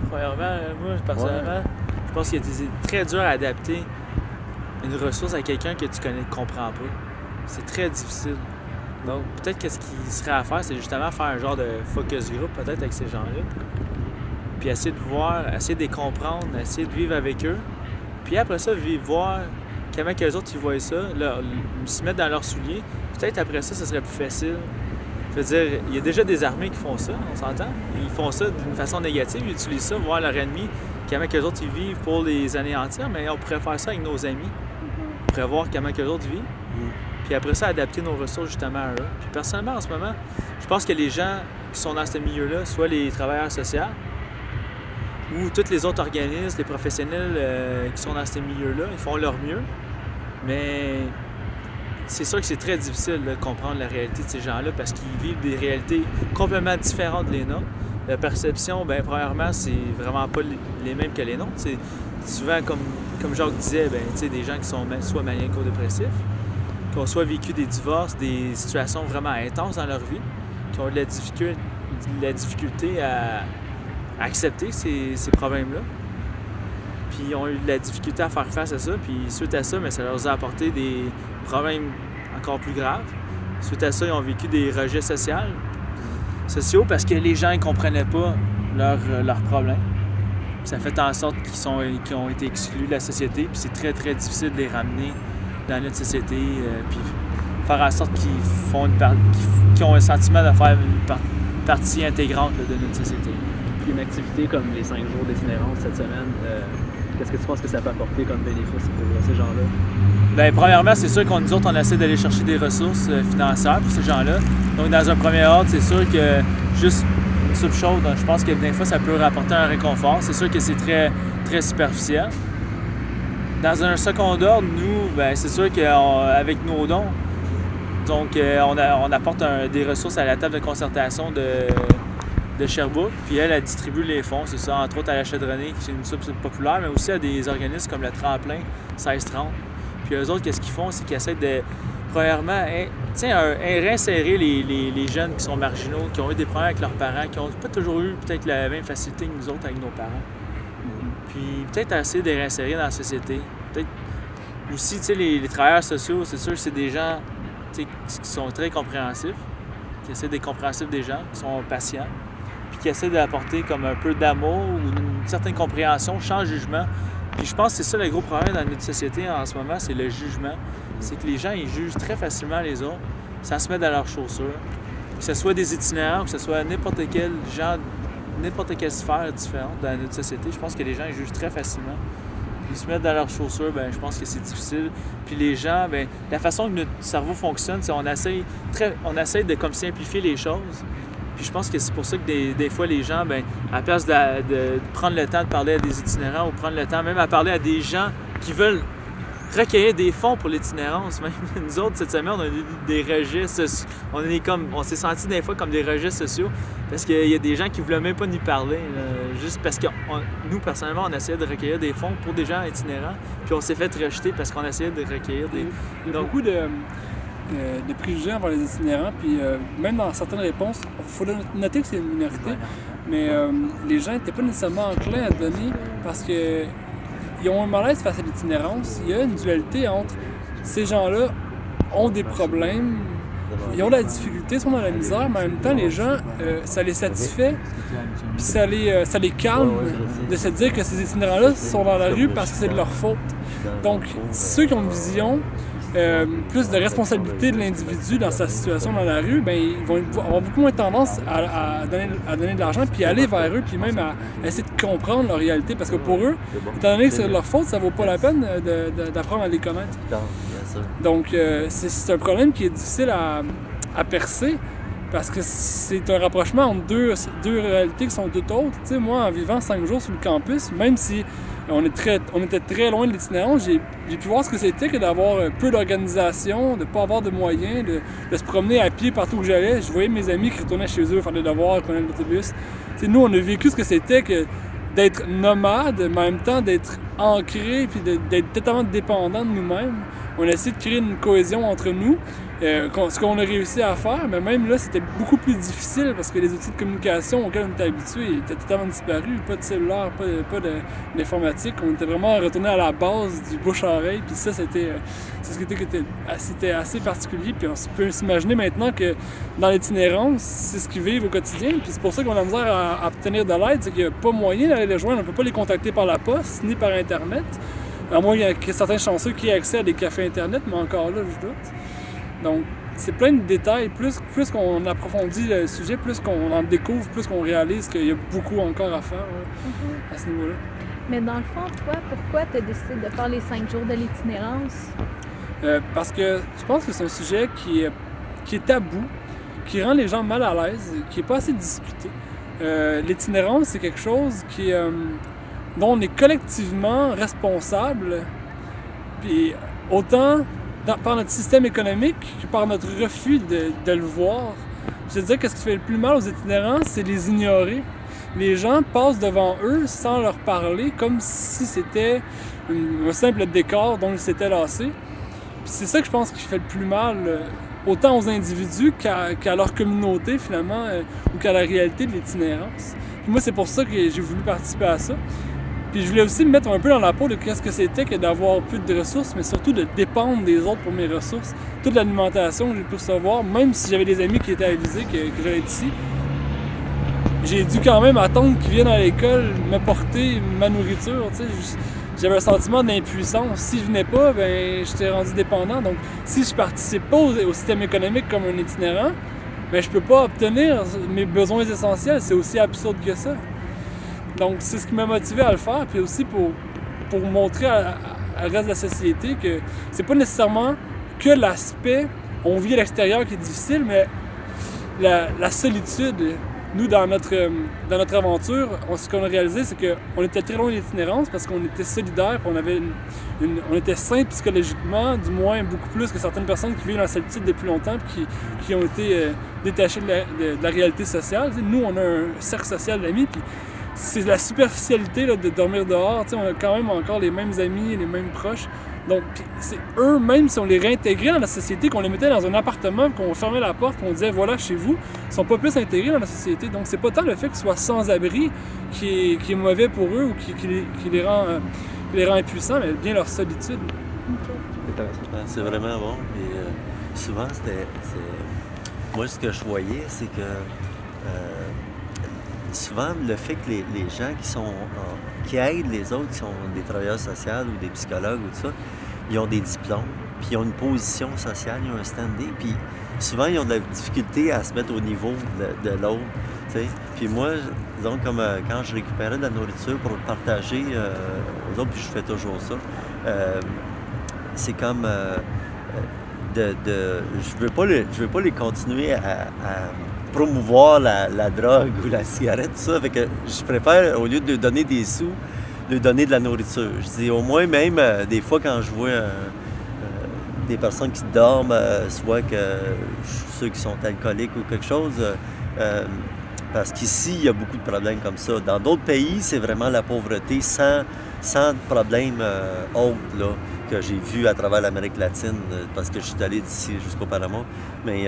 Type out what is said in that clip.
Premièrement, moi, personnellement, je pense que c'est très dur à adapter une ressource à quelqu'un que tu connais, comprends pas. C'est très difficile. Donc, peut-être que ce qui serait à faire, c'est justement faire un genre de focus group, peut-être, avec ces gens-là. Puis essayer de voir, essayer de les comprendre, essayer de vivre avec eux. Puis après ça, voir comment que les autres ils voient ça, se mettre dans leurs souliers. Peut-être après ça, ce serait plus facile. Je veux dire, il y a déjà des armées qui font ça, on s'entend. Ils font ça d'une façon négative, ils utilisent ça, voir leur ennemi, comment que les autres ils vivent pour les anéantir, mais on pourrait faire ça avec nos amis. On pourrait voir comment que les autres vivent. Puis après ça, adapter nos ressources justement à eux. Puis personnellement, en ce moment, je pense que les gens qui sont dans ce milieu-là, soit les travailleurs sociaux ou tous les autres organismes, les professionnels qui sont dans ce milieu-là, ils font leur mieux. Mais c'est sûr que c'est très difficile de comprendre la réalité de ces gens-là parce qu'ils vivent des réalités complètement différentes des nôtres. La perception, bien, premièrement, c'est vraiment pas les mêmes que les nôtres. C'est souvent, comme Jacques disait, bien, des gens qui sont soit maniaco-dépressifs, qui ont soit vécu des divorces, des situations vraiment intenses dans leur vie, qui ont de la difficulté à accepter ces problèmes-là. Puis ils ont eu de la difficulté à faire face à ça. Puis suite à ça, bien, ça leur a apporté des problèmes encore plus graves. Suite à ça, ils ont vécu des rejets sociaux parce que les gens ne comprenaient pas leurs problèmes. Puis ça fait en sorte qu'ils ont été exclus de la société. Puis c'est très, très difficile de les ramener dans notre société. Puis faire en sorte qu'ils ont un sentiment de faire une partie intégrante là, de notre société. Puis une activité comme les 5 jours d'itinérance cette semaine, qu'est-ce que tu penses que ça peut apporter comme bénéfice pour ces gens-là? Bien, premièrement, c'est sûr qu'on nous autres, on essaie d'aller chercher des ressources financières pour ces gens-là. Donc, dans un premier ordre, c'est sûr que juste une soupe chaude, je pense que des fois, ça peut rapporter un réconfort. C'est sûr que c'est très, très superficiel. Dans un second ordre, nous, bien, c'est sûr qu'avec nos dons, donc, on apporte des ressources à la table de concertation de Sherbrooke, puis elle distribue les fonds, c'est ça, entre autres à la Chaudronnée, qui est une soupe populaire, mais aussi à des organismes comme le Tremplin 1630. Puis eux autres, qu'est-ce qu'ils font? C'est qu'ils essaient de, premièrement, réinsérer les jeunes qui sont marginaux, qui ont eu des problèmes avec leurs parents, qui n'ont pas toujours eu peut-être la même facilité que nous autres avec nos parents. Puis peut-être essayer de les réinsérer dans la société. Peut-être aussi, les travailleurs sociaux, c'est sûr que c'est des gens qui sont très compréhensifs, qui essaient d'être compréhensifs des gens, qui sont patients, puis qui essaient d'apporter comme un peu d'amour ou une certaine compréhension sans jugement. Puis je pense que c'est ça le gros problème dans notre société en ce moment, c'est le jugement. C'est que les gens, ils jugent très facilement les autres, sans se mettre dans leurs chaussures. Que ce soit des itinérants, que ce soit n'importe quel genre, n'importe quelle sphère différente dans notre société, je pense que les gens, ils jugent très facilement. Ils se mettent dans leurs chaussures, bien, je pense que c'est difficile. Puis les gens, bien, la façon que notre cerveau fonctionne, c'est qu'on essaie de comme simplifier les choses. Puis je pense que c'est pour ça que des fois, les gens, bien, à la place de prendre le temps de parler à des itinérants ou prendre le temps même à parler à des gens qui veulent recueillir des fonds pour l'itinérance. Même nous autres, cette semaine, on a eu des rejets sociaux. On s'est sentis des fois comme des rejets sociaux parce qu'il y a des gens qui ne voulaient même pas nous parler. Juste parce que nous, personnellement, on essayait de recueillir des fonds pour des gens itinérants. Puis on s'est fait rejeter parce qu'on essayait de recueillir des... Il y a beaucoup de préjugés envers les itinérants, puis même dans certaines réponses, il faut noter que c'est une minorité, mais les gens n'étaient pas nécessairement enclins à donner parce que ils ont un malaise face à l'itinérance. Il y a une dualité entre ces gens-là ont des problèmes, ils ont de la difficulté, sont dans la misère, mais en même temps, les gens, ça les satisfait, puis ça les calme de se dire que ces itinérants-là sont dans la rue parce que c'est de leur faute. Donc, ceux qui ont une vision plus de responsabilité de l'individu dans sa situation dans la rue, bien, ils vont avoir beaucoup moins tendance à donner de l'argent, puis aller vers eux, puis même à essayer de comprendre leur réalité. Parce que pour eux, étant donné que c'est de leur faute, ça vaut pas la peine d'apprendre à les connaître. Donc, c'est un problème qui est difficile à percer, parce que c'est un rapprochement entre deux réalités qui sont toutes autres. Tu sais, moi, en vivant 5 jours sur le campus, même si on était très loin de l'itinérance, j'ai pu voir ce que c'était que d'avoir peu d'organisation, de ne pas avoir de moyens, de se promener à pied partout où j'allais. Je voyais mes amis qui retournaient chez eux, faire des devoirs, prenaient l'autobus. Tu sais, nous, on a vécu ce que c'était que d'être nomade, mais en même temps d'être ancré, puis d'être totalement dépendant de nous-mêmes. On a essayé de créer une cohésion entre nous, ce qu'on a réussi à faire, mais même là, c'était beaucoup plus difficile parce que les outils de communication auxquels on était habitués étaient totalement disparus. Pas de cellulaire, pas d'informatique. On était vraiment retourné à la base du bouche-à-oreille, puis ça, c'était assez particulier. Puis on peut s'imaginer maintenant que dans l'itinérance, c'est ce qu'ils vivent au quotidien, puis c'est pour ça qu'on a misère à obtenir de l'aide, c'est qu'il n'y a pas moyen d'aller les joindre. On ne peut pas les contacter par la poste, ni par Internet. À moins qu'il y ait certains chanceux qui aient accès à des cafés Internet, mais encore là, je doute. Donc, c'est plein de détails. Plus qu'on approfondit le sujet, plus qu'on en découvre, plus qu'on réalise qu'il y a beaucoup encore à faire à ce niveau-là. Mais dans le fond, toi, pourquoi tu as décidé de faire les 5 jours de l'itinérance? Parce que je pense que c'est un sujet qui est tabou, qui rend les gens mal à l'aise, qui n'est pas assez discuté. L'itinérance, c'est quelque chose dont on est collectivement responsable, puis autant par notre système économique que par notre refus de le voir. Je te dirais que ce qui fait le plus mal aux itinérants, c'est les ignorer. Les gens passent devant eux sans leur parler, comme si c'était un simple décor dont ils s'étaient lassés. Puis c'est ça que je pense qui fait le plus mal, autant aux individus qu'à leur communauté, finalement, ou qu'à la réalité de l'itinérance. Puis moi, c'est pour ça que j'ai voulu participer à ça. Puis je voulais aussi me mettre un peu dans la peau de qu'est-ce que c'était que d'avoir plus de ressources, mais surtout de dépendre des autres pour mes ressources. Toute l'alimentation que j'ai pu recevoir, même si j'avais des amis qui étaient avisés que j'allais être ici, j'ai dû quand même attendre qu'ils viennent à l'école me porter ma nourriture. Tu sais, j'avais un sentiment d'impuissance. Si je venais pas, ben j'étais rendu dépendant. Donc si je participe pas au système économique comme un itinérant, ben je peux pas obtenir mes besoins essentiels. C'est aussi absurde que ça. Donc, c'est ce qui m'a motivé à le faire, puis aussi pour montrer à reste de la société que c'est pas nécessairement que l'aspect on vit à l'extérieur qui est difficile, mais la solitude. Nous, dans notre aventure, ce qu'on a réalisé, c'est qu'on était très loin de l'itinérance parce qu'on était solidaires, on était sains psychologiquement, du moins beaucoup plus que certaines personnes qui vivent dans la solitude depuis longtemps et qui ont été détachées de la réalité sociale. Nous, on a un cercle social d'amis, puis c'est la superficialité là, de dormir dehors. On a quand même encore les mêmes amis, les mêmes proches. Donc, c'est eux, même si on les réintégrait dans la société, qu'on les mettait dans un appartement, qu'on fermait la porte, qu'on disait voilà chez vous, ils sont pas plus intégrés dans la société. Donc, c'est pas tant le fait qu'ils soient sans-abri qui est mauvais pour eux ou qui les rend impuissants, mais bien leur solitude. C'est vraiment bon. Et souvent, moi, ce que je voyais, c'est que souvent, le fait que les gens qui aident les autres, qui sont des travailleurs sociaux ou des psychologues ou tout ça, ils ont des diplômes, puis ils ont une position sociale, ils ont un standing, puis souvent, ils ont de la difficulté à se mettre au niveau de l'autre, tu sais. Puis moi, disons, comme quand je récupérais de la nourriture pour le partager aux autres, puis je fais toujours ça, c'est comme je veux pas les continuer à promouvoir la drogue ou la cigarette, tout ça. Fait que je préfère, au lieu de lui donner des sous, lui donner de la nourriture. Je dis au moins même, des fois quand je vois des personnes qui dorment, soit que ceux qui sont alcooliques ou quelque chose, parce qu'ici, il y a beaucoup de problèmes comme ça. Dans d'autres pays, c'est vraiment la pauvreté sans problème autres là, que j'ai vu à travers l'Amérique latine, parce que je suis allé d'ici jusqu'au Panama. Mais